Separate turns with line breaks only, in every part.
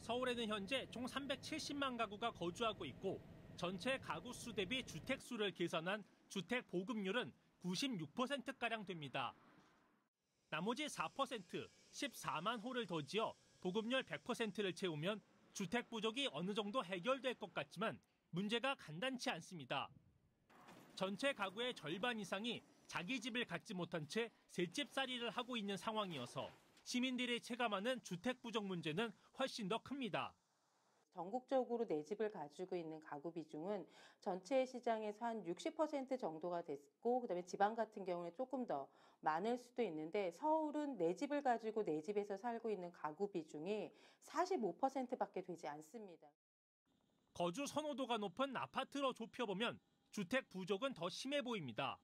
서울에는 현재 총 370만 가구가 거주하고 있고 전체 가구 수 대비 주택 수를 계산한 주택 보급률은 96%가량 됩니다. 나머지 4%, 14만 호를 더 지어 보급률 100%를 채우면 주택 부족이 어느 정도 해결될 것 같지만 문제가 간단치 않습니다. 전체 가구의 절반 이상이 자기 집을 갖지 못한 채 새집살이를 하고 있는 상황이어서 시민들이 체감하는 주택 부족 문제는 훨씬 더 큽니다.
전국적으로 내 집을 가지고 있는 가구 비중은 전체 시장에서 한 60% 정도가 됐고, 그다음에 지방 같은 경우는 조금 더 많을 수도 있는데 서울은 내 집을 가지고 내 집에서 살고 있는 가구 비중이 45%밖에 되지 않습니다.
거주 선호도가 높은 아파트로 좁혀보면 주택 부족은 더 심해 보입니다.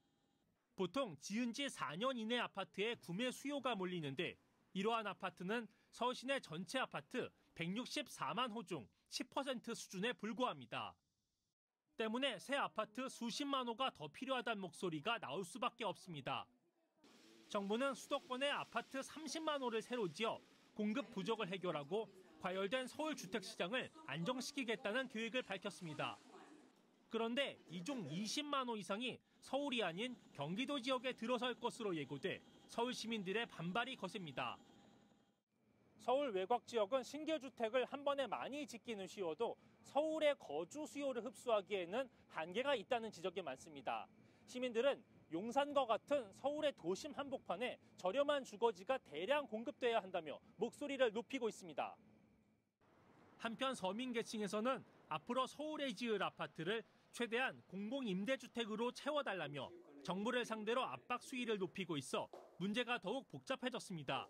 보통 지은 지 4년 이내 아파트에 구매 수요가 몰리는데 이러한 아파트는 서울시내 전체 아파트 164만 호 중 10% 수준에 불과합니다. 때문에 새 아파트 수십만 호가 더 필요하다는 목소리가 나올 수밖에 없습니다. 정부는 수도권에 아파트 30만 호를 새로 지어 공급 부족을 해결하고 과열된 서울 주택 시장을 안정시키겠다는 계획을 밝혔습니다. 그런데 이 중 20만 호 이상이 서울이 아닌 경기도 지역에 들어설 것으로 예고돼 서울 시민들의 반발이 거셉니다. 서울 외곽 지역은 신규 주택을 한 번에 많이 짓기는 쉬워도 서울의 거주 수요를 흡수하기에는 한계가 있다는 지적이 많습니다. 시민들은 용산과 같은 서울의 도심 한복판에 저렴한 주거지가 대량 공급돼야 한다며 목소리를 높이고 있습니다. 한편 서민 계층에서는 앞으로 서울에 지을 아파트를 최대한 공공임대주택으로 채워달라며 정부를 상대로 압박 수위를 높이고 있어 문제가 더욱 복잡해졌습니다.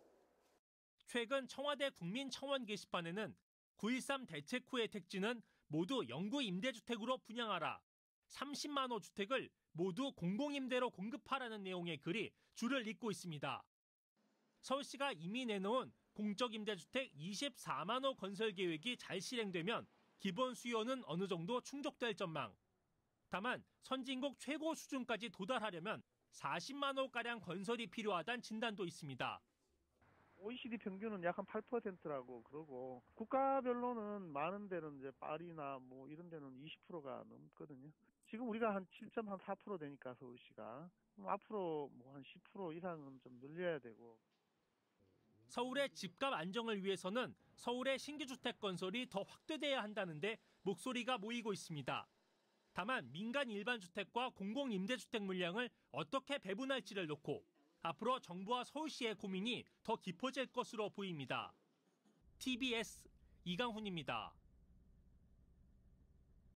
최근 청와대 국민청원 게시판에는 9.13 대책 후의 택지는 모두 영구 임대주택으로 분양하라, 30만 호 주택을 모두 공공임대로 공급하라는 내용의 글이 줄을 잇고 있습니다. 서울시가 이미 내놓은 공적임대주택 24만 호 건설 계획이 잘 실행되면 기본 수요는 어느 정도 충족될 전망. 다만 선진국 최고 수준까지 도달하려면 40만 호가량 건설이 필요하다는 진단도 있습니다.
OECD 평균은 약 한 8%라고 그러고 국가별로는 많은 데는 이제 파리나 뭐 이런 데는 20%가 넘거든요. 지금 우리가 한 7.4% 되니까 서울시가 앞으로 뭐 한 10% 이상은 좀 늘려야 되고.
서울의 집값 안정을 위해서는 서울의 신규 주택 건설이 더 확대돼야 한다는데 목소리가 모이고 있습니다. 다만 민간 일반 주택과 공공 임대주택 물량을 어떻게 배분할지를 놓고 앞으로 정부와 서울시의 고민이 더 깊어질 것으로 보입니다. TBS 이강훈입니다.